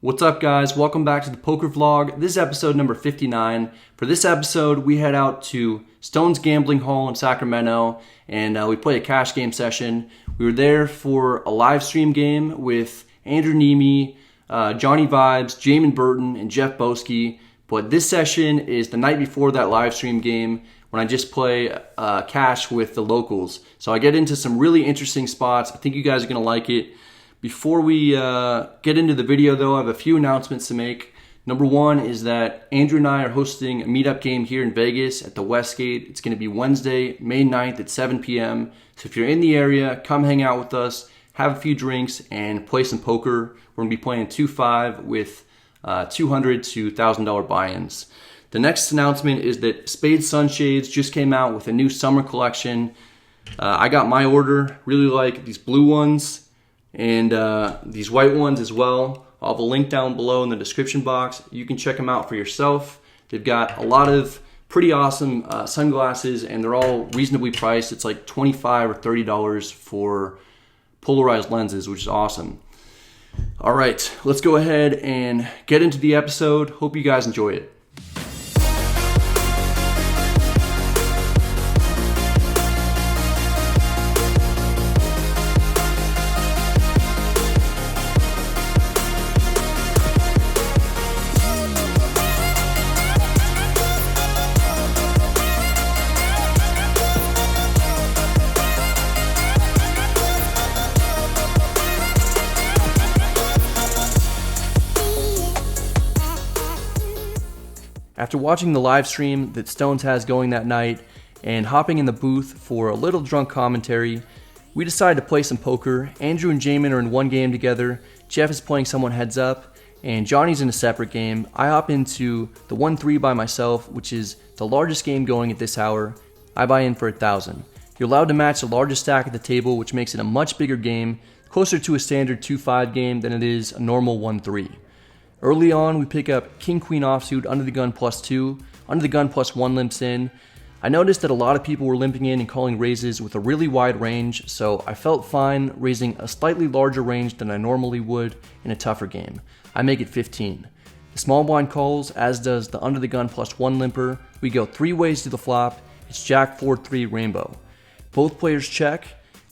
What's up, guys? Welcome back to the poker vlog. This is episode number 59. For this episode, we head out to Stone's Gambling Hall in Sacramento, and we play a cash game session. We were there for a live stream game with Andrew Nemi, Johnny Vibes, Jamin Burton, and Jeff Boski. But this session is the night before that live stream game when I just play cash with the locals. So I get into some really interesting spots. I think you guys are going to like it. Before we get into the video though, I have a few announcements to make. Number one is that Andrew and I are hosting a meetup game here in Vegas at the Westgate. It's going to be Wednesday, May 9th at 7 p.m. So if you're in the area, come hang out with us, have a few drinks, and play some poker. We're going to be playing 2-5 with $200 to $1,000 buy-ins. The next announcement is that Spade Sunshades just came out with a new summer collection. I got my order. Really like these blue ones and these white ones as well. I'll have a link down below in the description box. You can check them out for yourself. They've got a lot of pretty awesome sunglasses, and they're all reasonably priced. It's like $25 or $30 for polarized lenses, which is awesome. All right, let's go ahead and get into the episode. Hope you guys enjoy it. After watching the live stream that Stones has going that night and hopping in the booth for a little drunk commentary, we decided to play some poker. Andrew and Jamin are in one game together, Jeff is playing someone heads up, and Johnny's in a separate game. I hop into the 1-3 by myself, which is the largest game going at this hour. I buy in for 1,000. You're allowed to match the largest stack at the table, which makes it a much bigger game, closer to a standard 2-5 game than it is a normal 1-3. Early on, we pick up King-Queen offsuit, under the gun +2, under the gun +1 limps in. I noticed that a lot of people were limping in and calling raises with a really wide range, so I felt fine raising a slightly larger range than I normally would in a tougher game. I make it 15. The small blind calls, as does the under the gun +1 limper. We go 3 ways to the flop. It's Jack 4-3 rainbow. Both players check.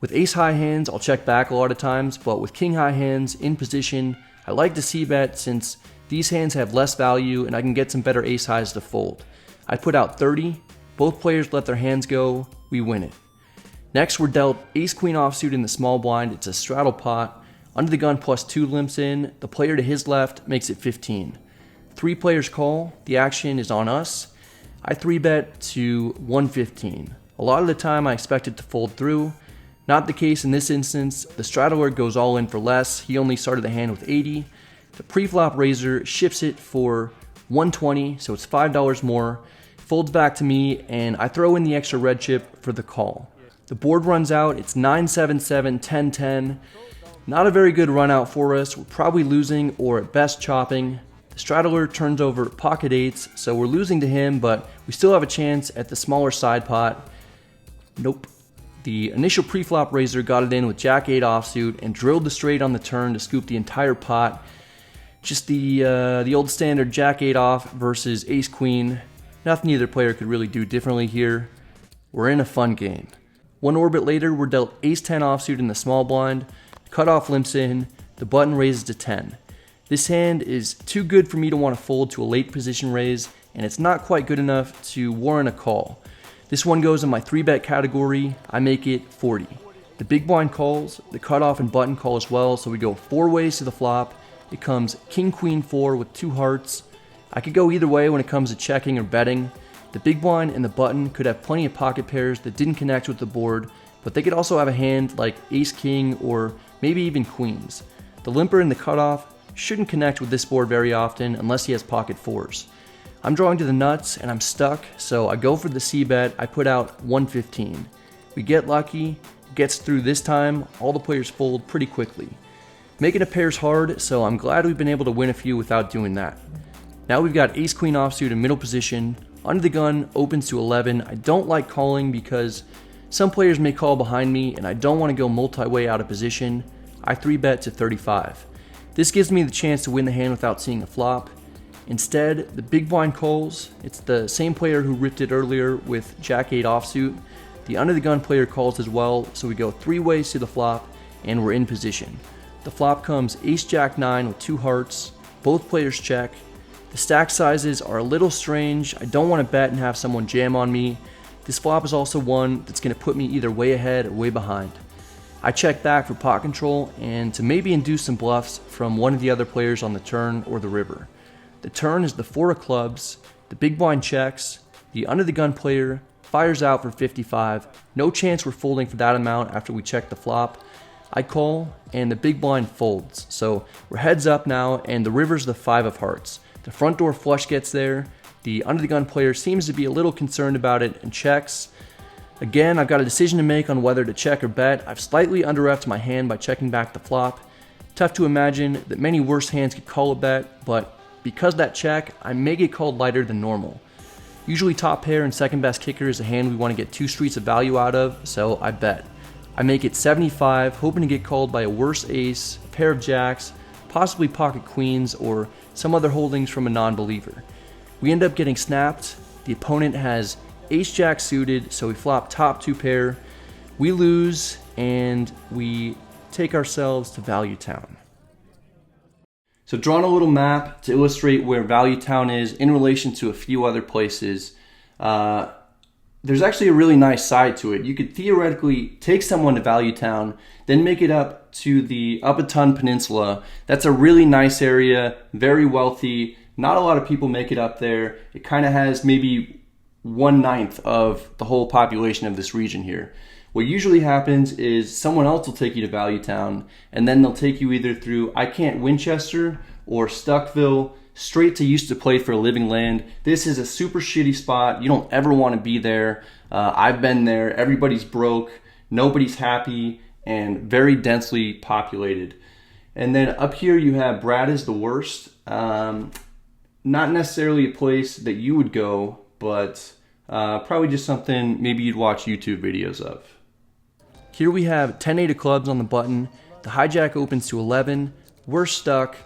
With ace high hands, I'll check back a lot of times, but with king high hands in position, I like to c-bet since these hands have less value and I can get some better ace highs to fold. I put out 30, both players let their hands go, we win it. Next, we're dealt ace-queen offsuit in the small blind. It's a straddle pot. Under the gun +2 limps in, the player to his left makes it 15. 3 players call, the action is on us. I 3-bet to 115. A lot of the time I expect it to fold through. Not the case in this instance. The straddler goes all in for less. He only started the hand with 80. The pre-flop raiser shifts it for 120, so it's $5 more. Folds back to me, and I throw in the extra red chip for the call. The board runs out. It's 9-7-7, 10-10. Not a very good run out for us. We're probably losing or at best chopping. The straddler turns over pocket eights, so we're losing to him, but we still have a chance at the smaller side pot. Nope. The initial pre-flop raiser got it in with Jack 8 offsuit and drilled the straight on the turn to scoop the entire pot. Just the old standard Jack 8 off versus Ace Queen. Nothing either player could really do differently here. We're in a fun game. One orbit later, we're dealt Ace 10 offsuit in the small blind. Cutoff limps in. The button raises to 10. This hand is too good for me to want to fold to a late position raise, and it's not quite good enough to warrant a call. This one goes in my 3-bet category. I make it 40. The big blind calls, the cutoff and button call as well, so we go 4 ways to the flop. It comes King-Queen 4 with 2 hearts. I could go either way when it comes to checking or betting. The big blind and the button could have plenty of pocket pairs that didn't connect with the board, but they could also have a hand like Ace-King or maybe even Queens. The limper and the cutoff shouldn't connect with this board very often unless he has pocket 4s. I'm drawing to the nuts and I'm stuck, so I go for the c-bet. I put out 115. We get lucky, it gets through this time, all the players fold pretty quickly. Making a pair's hard, so I'm glad we've been able to win a few without doing that. Now we've got ace-queen offsuit in middle position. Under the gun opens to 11. I don't like calling because some players may call behind me and I don't want to go multi-way out of position. I 3-bet to 35. This gives me the chance to win the hand without seeing a flop. Instead, the big blind calls. It's the same player who ripped it earlier with Jack-8 offsuit. The under the gun player calls as well, so we go 3 ways to the flop, and we're in position. The flop comes Ace-Jack-9 with 2 hearts. Both players check. The stack sizes are a little strange. I don't want to bet and have someone jam on me. This flop is also one that's going to put me either way ahead or way behind. I check back for pot control and to maybe induce some bluffs from one of the other players on the turn or the river. The turn is the 4 of clubs, the big blind checks, the under the gun player fires out for 55, no chance we're folding for that amount after we check the flop. I call and the big blind folds, so we're heads up now and the river's the 5 of hearts. The front door flush gets there, the under the gun player seems to be a little concerned about it and checks. Again, I've got a decision to make on whether to check or bet. I've slightly under-reffed my hand by checking back the flop. Tough to imagine that many worse hands could call a bet, but because of that check, I may get called lighter than normal. Usually top pair and second best kicker is a hand we want to get 2 streets of value out of, so I bet. I make it 75, hoping to get called by a worse ace, a pair of jacks, possibly pocket queens, or some other holdings from a non-believer. We end up getting snapped. The opponent has Ace-Jack suited, so we flop top 2 pair. We lose, and we take ourselves to Value Town. So drawing a little map to illustrate where Value Town is in relation to a few other places. There's actually a really nice side to it. You could theoretically take someone to Value Town, then make it up to the Upper Peninsula. That's a really nice area, very wealthy. Not a lot of people make it up there. It kind of has maybe 1/9 of the whole population of this region here. What usually happens is someone else will take you to Value Town, and then they'll take you either through Winchester or Stuckville, straight to Used to Play for a Living Land. This is a super shitty spot. You don't ever want to be there. I've been there. Everybody's broke. Nobody's happy, and very densely populated. And then up here you have Brad is the Worst. Not necessarily a place that you would go, but probably just something maybe you'd watch YouTube videos of. Here we have 10-8 of clubs on the button. The hijack opens to 11. We're stuck.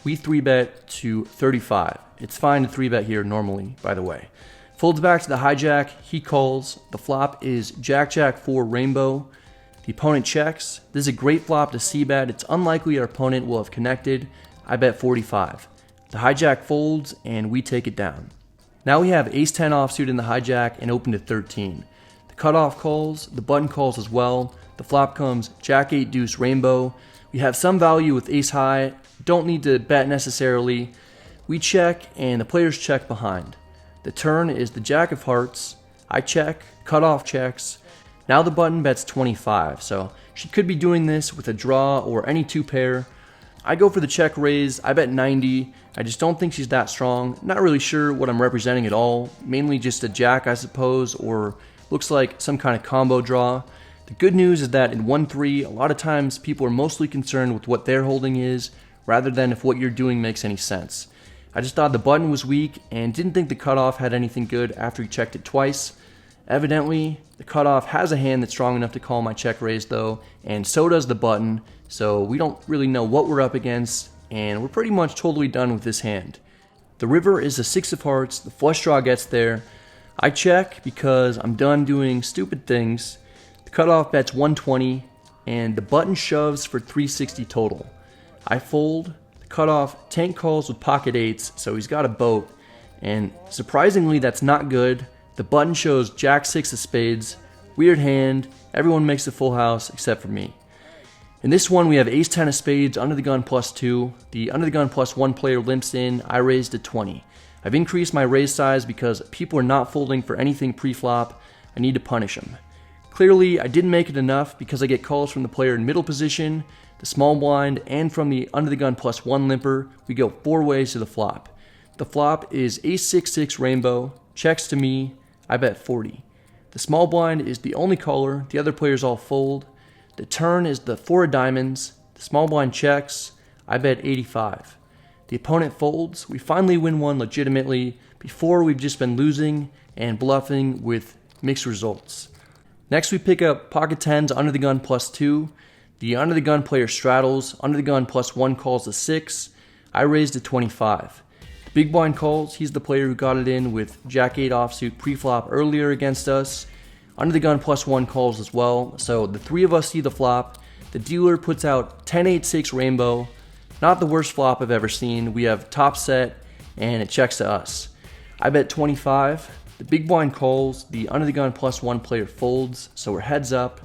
We 3-bet to 35. It's fine to 3-bet here normally, by the way. Folds back to the hijack. He calls. The flop is Jack-Jack 4 rainbow. The opponent checks. This is a great flop to c-bet. It's unlikely our opponent will have connected. I bet 45. The hijack folds and we take it down. Now we have Ace-10 offsuit in the hijack and open to 13. The cutoff calls, the button calls as well. The flop comes Jack-8 deuce rainbow. We have some value with ace-high, don't need to bet necessarily. We check and the players check behind. The turn is the Jack of hearts. I check, cutoff checks. Now the button bets 25, so she could be doing this with a draw or any 2 pair. I go for the check raise, I bet 90. I just don't think she's that strong. Not really sure what I'm representing at all. Mainly just a jack, I suppose, or looks like some kind of combo draw. The good news is that in 1-3, a lot of times people are mostly concerned with what their holding is, rather than if what you're doing makes any sense. I just thought the button was weak and didn't think the cutoff had anything good after he checked it twice. Evidently, the cutoff has a hand that's strong enough to call my check raise though, and so does the button, so we don't really know what we're up against, and we're pretty much totally done with this hand. The river is the 6 of hearts, the flush draw gets there. I check because I'm done doing stupid things. The cutoff bets 120, and the button shoves for 360 total. I fold. The cutoff tank calls with pocket 8s, so he's got a boat, and surprisingly that's not good. The button shows Jack-6 of spades. Weird hand. Everyone makes a full house except for me. In this one, we have Ace-10 of spades, under the gun +2. The under the gun +1 player limps in. I raise to 20. I've increased my raise size because people are not folding for anything pre-flop. I need to punish them. Clearly, I didn't make it enough because I get calls from the player in middle position, the small blind, and from the under the gun +1 limper. We go 4 ways to the flop. The flop is Ace-6-6 rainbow, checks to me. I bet 40. The small blind is the only caller. The other players all fold. The turn is the 4 of diamonds. The small blind checks. I bet 85. The opponent folds. We finally win one legitimately. Before, we've just been losing and bluffing with mixed results. Next, we pick up pocket 10s under the gun +2. The under the gun player straddles, under the gun +1 calls a 6. I raised to 25. The big blind calls, he's the player who got it in with Jack-8 offsuit pre-flop earlier against us. Under the gun +1 calls as well, so the three of us see the flop. The dealer puts out 10-8-6 rainbow. Not the worst flop I've ever seen. We have top set, and it checks to us. I bet 25. The big blind calls, the under the gun +1 player folds, so we're heads up.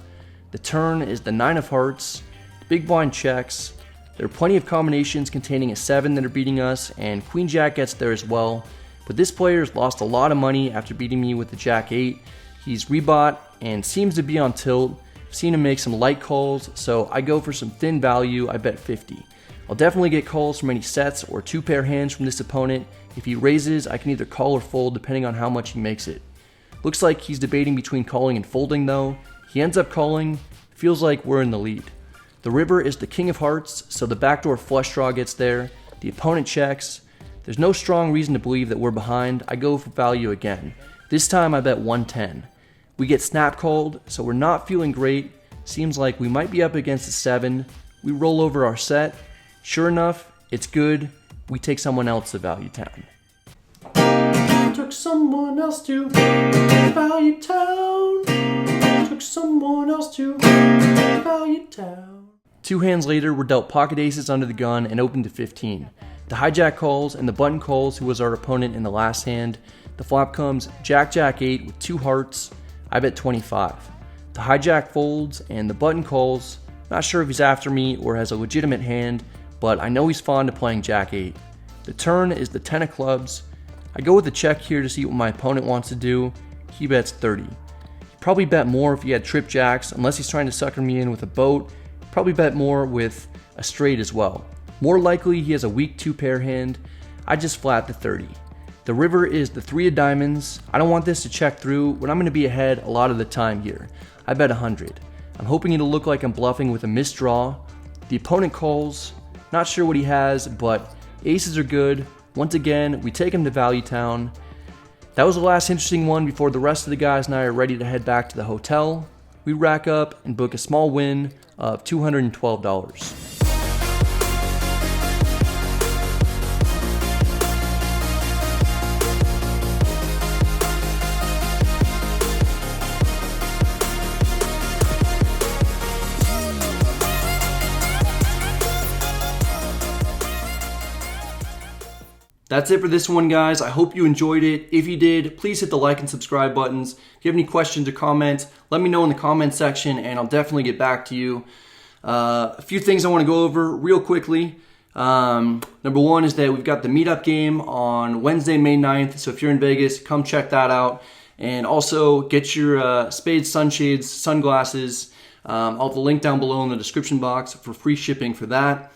The turn is the 9 of hearts. The big blind checks. There are plenty of combinations containing a 7 that are beating us, and Queen Jack gets there as well. But this player has lost a lot of money after beating me with the Jack-8. He's rebought and seems to be on tilt. I've seen him make some light calls, so I go for some thin value. I bet 50. I'll definitely get calls from any sets or 2-pair hands from this opponent. If he raises, I can either call or fold depending on how much he makes it. Looks like he's debating between calling and folding though. He ends up calling. Feels like we're in the lead. The river is the king of hearts, so the backdoor flush draw gets there. The opponent checks. There's no strong reason to believe that we're behind. I go for value again. This time I bet 110. We get snap called, so we're not feeling great. Seems like we might be up against a 7. We roll over our set. Sure enough, it's good. We take someone else to Value Town. Took someone else to Value Town. Took someone else to Value Town. 2 hands later, we're dealt pocket aces under the gun and open to 15. The hijack calls and the button calls, who was our opponent in the last hand. The flop comes Jack-8 with 2 hearts. I bet 25. The hijack folds and the button calls. Not sure if he's after me or has a legitimate hand, but I know he's fond of playing Jack-8. The turn is the 10 of clubs. I go with the check here to see what my opponent wants to do. He bets 30. He'd probably bet more if he had trip jacks, unless he's trying to sucker me in with a boat. Probably bet more with a straight as well. More likely he has a weak 2-pair hand. I just flat the 30. The river is the 3 of diamonds. I don't want this to check through when I'm going to be ahead a lot of the time here. I bet 100. I'm hoping it'll look like I'm bluffing with a missed draw. The opponent calls. Not sure what he has, but aces are good. Once again, we take him to Value Town. That was the last interesting one before the rest of the guys and I are ready to head back to the hotel. We rack up and book a small win of $212. That's it for this one, guys. I hope you enjoyed it. If you did, please hit the like and subscribe buttons. If you have any questions or comments, let me know in the comment section and I'll definitely get back to you. A few things I want to go over real quickly. Number one is that we've got the meetup game on Wednesday, May 9th. So if you're in Vegas, come check that out. And also get your spades, sunshades, sunglasses. I'll have the link down below in the description box for free shipping for that.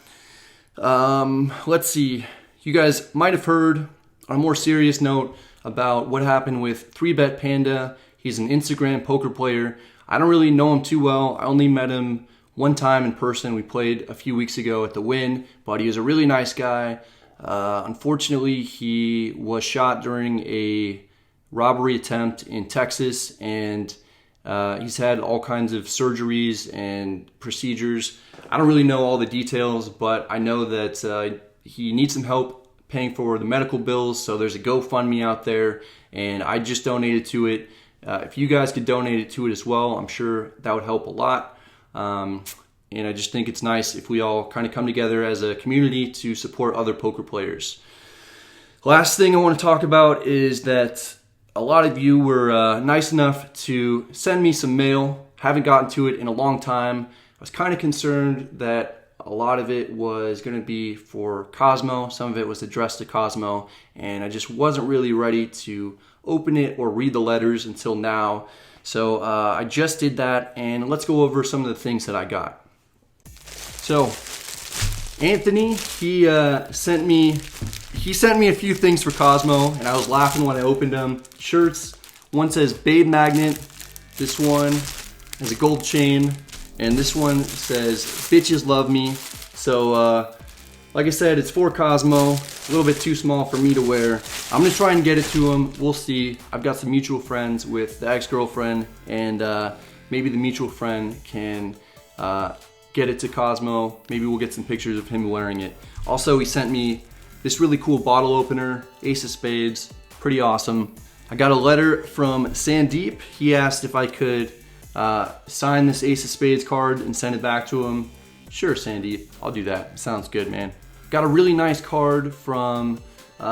Let's see. You guys might have heard, on a more serious note, about what happened with 3Bet Panda. He's an Instagram poker player. I don't really know him too well. I only met him one time in person. We played a few weeks ago at the Wynn, but he was a really nice guy. Unfortunately, he was shot during a robbery attempt in Texas, and he's had all kinds of surgeries and procedures. I don't really know all the details, but I know that he needs some help paying for the medical bills, so there's a GoFundMe out there, and I just donated to it. If you guys could donate it to it as well, I'm sure that would help a lot. And I just think it's nice if we all kind of come together as a community to support other poker players. Last thing I want to talk about is that a lot of you were nice enough to send me some mail. Haven't gotten to it in a long time. I was kind of concerned that a lot of it was going to be for Cosmo. Some of it was addressed to Cosmo, and I just wasn't really ready to open it or read the letters until now. So I just did that, and let's go over some of the things that I got. So Anthony, he sent me a few things for Cosmo, and I was laughing when I opened them. Shirts. One says Babe Magnet. This one has a gold chain. And this one says, bitches love me. So, like I said, it's for Cosmo. A little bit too small for me to wear. I'm going to try and get it to him. We'll see. I've got some mutual friends with the ex-girlfriend. And maybe the mutual friend can get it to Cosmo. Maybe we'll get some pictures of him wearing it. Also, he sent me this really cool bottle opener, Ace of Spades, pretty awesome. I got a letter from Sandeep. He asked if I could sign this Ace of Spades card and send it back to him. Sure, Sandeep, I'll do that. Sounds good, man. Got a really nice card from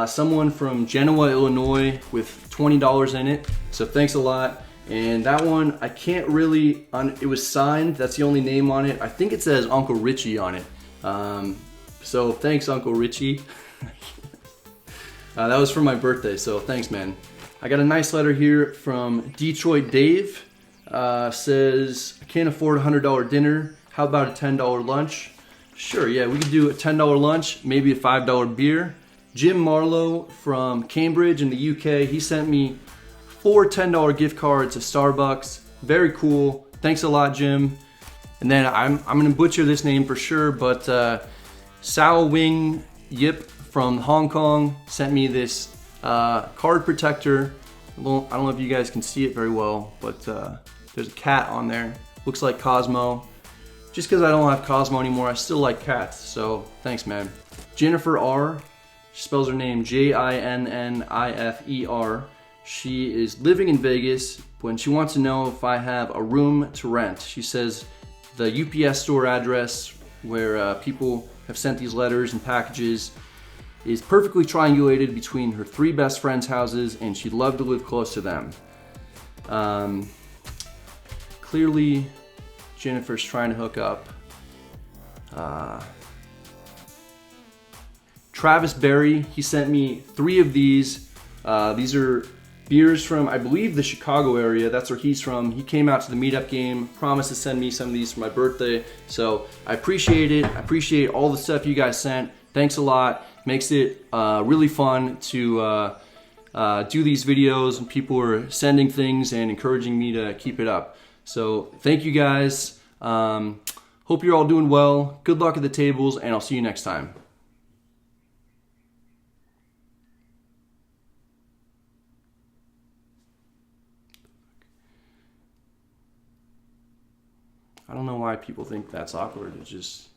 someone from Genoa, Illinois with $20 in it. So thanks a lot. And that one, I can't really, it was signed, that's the only name on it. I think it says Uncle Richie on it. So thanks, Uncle Richie. That was for my birthday, so thanks, man. I got a nice letter here from Detroit Dave. Says, I can't afford a $100 dinner. How about a $10 lunch? Sure, yeah, we could do a $10 lunch, maybe a $5 beer. Jim Marlowe from Cambridge in the UK, he sent me 4 $10 gift cards to Starbucks. Very cool. Thanks a lot, Jim. And then I'm gonna butcher this name for sure, but Sao Wing Yip from Hong Kong sent me this card protector. I don't know if you guys can see it very well, but there's a cat on there. Looks like Cosmo. Just because I don't have Cosmo anymore, I still like cats, so thanks, man. Jennifer R, she spells her name Jinnifer. She is living in Vegas when she wants to know if I have a room to rent. She says the UPS store address where people have sent these letters and packages is perfectly triangulated between her 3 best friends' houses, and she'd love to live close to them. Clearly, Jennifer's trying to hook up. Travis Berry, he sent me 3 of these. These are beers from, I believe, the Chicago area. That's where he's from. He came out to the meetup game, promised to send me some of these for my birthday. So I appreciate it. I appreciate all the stuff you guys sent. Thanks a lot. Makes it really fun to do these videos, and people are sending things and encouraging me to keep it up. So thank you guys. Hope you're all doing well. Good luck at the tables, and I'll see you next time. I don't know why people think that's awkward. It's just